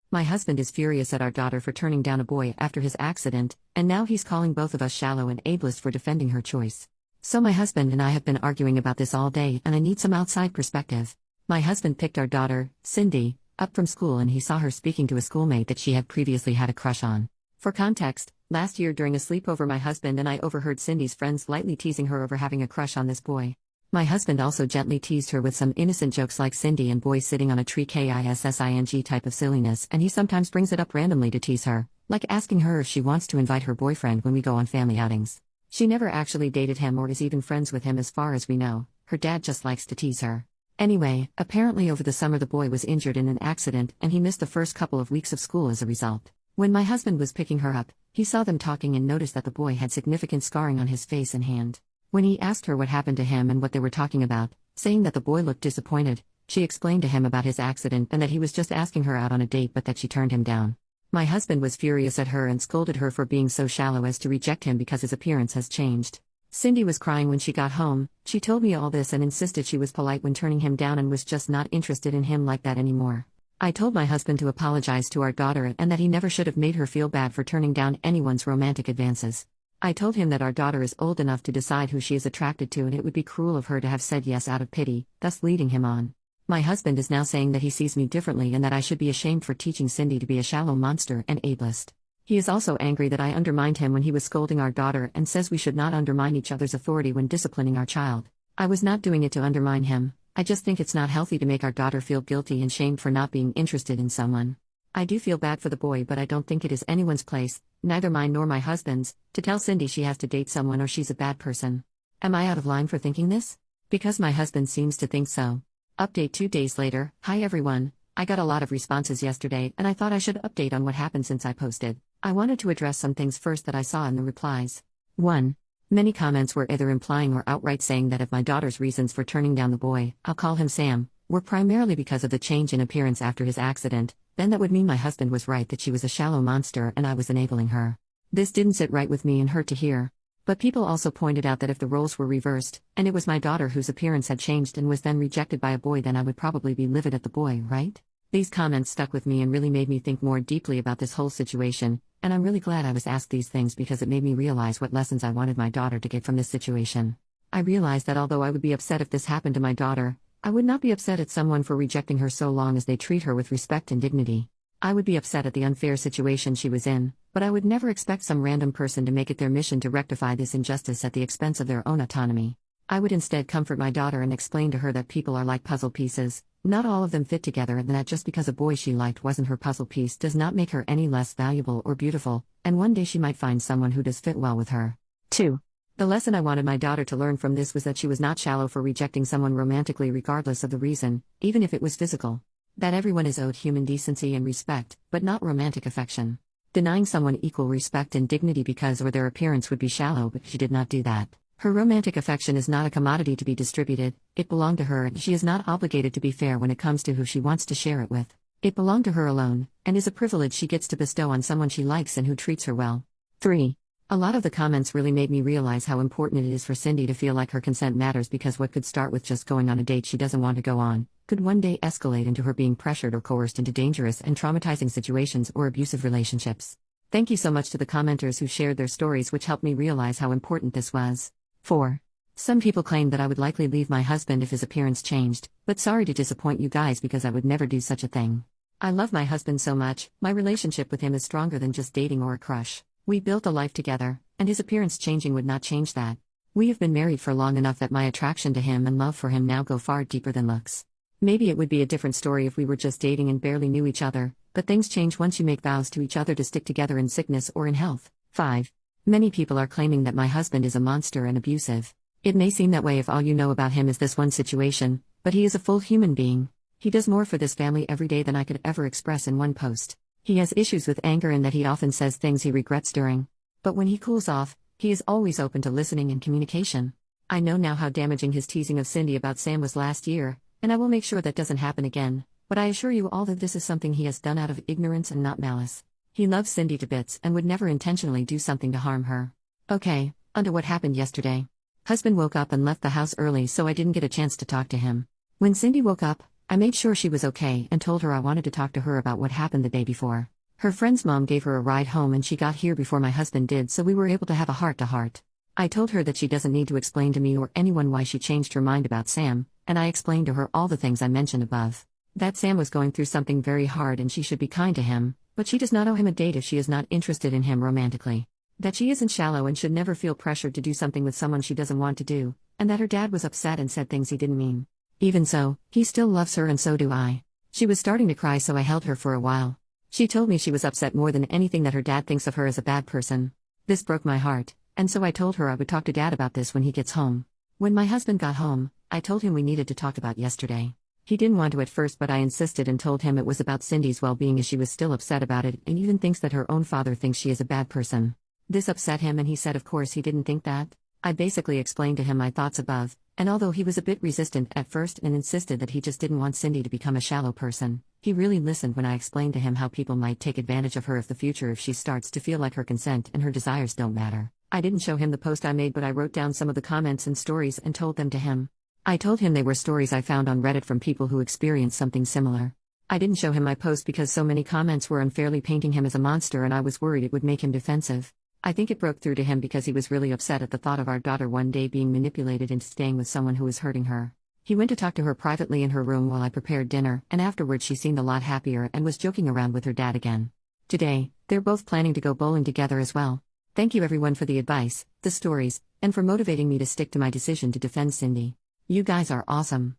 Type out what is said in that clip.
My husband is furious at our daughter for turning down a boy after his accident, and now he's calling both of us shallow and ableist for defending her choice. So my husband and I have been arguing about this all day, and I need some outside perspective. My husband picked our daughter, Cindy, up from school, and he saw her speaking to a schoolmate that she had previously had a crush on. For context, last year during a sleepover, my husband and I overheard Cindy's friends lightly teasing her over having a crush on this boy. My husband also gently teased her with some innocent jokes like Cindy and boys sitting on a tree kissing type of silliness, and he sometimes brings it up randomly to tease her, like asking her if she wants to invite her boyfriend when we go on family outings. She never actually dated him or is even friends with him as far as we know. Her dad just likes to tease her. Anyway, apparently over the summer the boy was injured in an accident and he missed the first couple of weeks of school as a result. When my husband was picking her up, he saw them talking and noticed that the boy had significant scarring on his face and hand. When he asked her what happened to him and what they were talking about, saying that the boy looked disappointed, she explained to him about his accident and that he was just asking her out on a date but that she turned him down. My husband was furious at her and scolded her for being so shallow as to reject him because his appearance has changed. Cindy was crying when she got home. She told me all this and insisted she was polite when turning him down and was just not interested in him like that anymore. I told my husband to apologize to our daughter and that he never should have made her feel bad for turning down anyone's romantic advances. I told him that our daughter is old enough to decide who she is attracted to and it would be cruel of her to have said yes out of pity, thus leading him on. My husband is now saying that he sees me differently and that I should be ashamed for teaching Cindy to be a shallow monster and ableist. He is also angry that I undermined him when he was scolding our daughter and says we should not undermine each other's authority when disciplining our child. I was not doing it to undermine him. I just think it's not healthy to make our daughter feel guilty and shamed for not being interested in someone. I do feel bad for the boy, but I don't think it is anyone's place, neither mine nor my husband's, to tell Cindy she has to date someone or she's a bad person. Am I out of line for thinking this? Because my husband seems to think so. Update 2 days later. Hi everyone. I got a lot of responses yesterday and I thought I should update on what happened since I posted. I wanted to address some things first that I saw in the replies. 1. Many comments were either implying or outright saying that if my daughter's reasons for turning down the boy, I'll call him Sam, were primarily because of the change in appearance after his accident, then that would mean my husband was right that she was a shallow monster and I was enabling her. This didn't sit right with me and hurt to hear. But people also pointed out that if the roles were reversed, and it was my daughter whose appearance had changed and was then rejected by a boy, then I would probably be livid at the boy, right? These comments stuck with me and really made me think more deeply about this whole situation, and I'm really glad I was asked these things because it made me realize what lessons I wanted my daughter to get from this situation. I realized that although I would be upset if this happened to my daughter, I would not be upset at someone for rejecting her so long as they treat her with respect and dignity. I would be upset at the unfair situation she was in, but I would never expect some random person to make it their mission to rectify this injustice at the expense of their own autonomy. I would instead comfort my daughter and explain to her that people are like puzzle pieces, not all of them fit together, and that just because a boy she liked wasn't her puzzle piece does not make her any less valuable or beautiful, and one day she might find someone who does fit well with her. 2. The lesson I wanted my daughter to learn from this was that she was not shallow for rejecting someone romantically regardless of the reason, even if it was physical. That everyone is owed human decency and respect, but not romantic affection. Denying someone equal respect and dignity because or their appearance would be shallow, but she did not do that. Her romantic affection is not a commodity to be distributed, it belonged to her and she is not obligated to be fair when it comes to who she wants to share it with. It belonged to her alone, and is a privilege she gets to bestow on someone she likes and who treats her well. 3. A lot of the comments really made me realize how important it is for Cindy to feel like her consent matters, because what could start with just going on a date she doesn't want to go on, could one day escalate into her being pressured or coerced into dangerous and traumatizing situations or abusive relationships. Thank you so much to the commenters who shared their stories, which helped me realize how important this was. 4. Some people claimed that I would likely leave my husband if his appearance changed, but sorry to disappoint you guys because I would never do such a thing. I love my husband so much, my relationship with him is stronger than just dating or a crush. We built a life together, and his appearance changing would not change that. We have been married for long enough that my attraction to him and love for him now go far deeper than looks. Maybe it would be a different story if we were just dating and barely knew each other, but things change once you make vows to each other to stick together in sickness or in health. 5. Many people are claiming that my husband is a monster and abusive. It may seem that way if all you know about him is this one situation, but he is a full human being. He does more for this family every day than I could ever express in one post. He has issues with anger and that he often says things he regrets during. But when he cools off, he is always open to listening and communication. I know now how damaging his teasing of Cindy about Sam was last year, and I will make sure that doesn't happen again, but I assure you all that this is something he has done out of ignorance and not malice. He loves Cindy to bits and would never intentionally do something to harm her. Okay, onto what happened yesterday. Husband woke up and left the house early, so I didn't get a chance to talk to him. When Cindy woke up, I made sure she was okay and told her I wanted to talk to her about what happened the day before. Her friend's mom gave her a ride home and she got here before my husband did, so we were able to have a heart-to-heart. I told her that she doesn't need to explain to me or anyone why she changed her mind about Sam, and I explained to her all the things I mentioned above. That Sam was going through something very hard and she should be kind to him, but she does not owe him a date if she is not interested in him romantically. That she isn't shallow and should never feel pressured to do something with someone she doesn't want to do, and that her dad was upset and said things he didn't mean. Even so, he still loves her and so do I. She was starting to cry, so I held her for a while. She told me she was upset more than anything that her dad thinks of her as a bad person. This broke my heart, and so I told her I would talk to Dad about this when he gets home. When my husband got home, I told him we needed to talk about yesterday. He didn't want to at first, but I insisted and told him it was about Cindy's well-being, as she was still upset about it and even thinks that her own father thinks she is a bad person. This upset him and he said of course he didn't think that. I basically explained to him my thoughts above, and although he was a bit resistant at first and insisted that he just didn't want Cindy to become a shallow person, he really listened when I explained to him how people might take advantage of her if she starts to feel like her consent and her desires don't matter. I didn't show him the post I made, but I wrote down some of the comments and stories and told them to him. I told him they were stories I found on Reddit from people who experienced something similar. I didn't show him my post because so many comments were unfairly painting him as a monster and I was worried it would make him defensive. I think it broke through to him because he was really upset at the thought of our daughter one day being manipulated into staying with someone who was hurting her. He went to talk to her privately in her room while I prepared dinner, and afterwards she seemed a lot happier and was joking around with her dad again. Today, they're both planning to go bowling together as well. Thank you everyone for the advice, the stories, and for motivating me to stick to my decision to defend Cindy. You guys are awesome.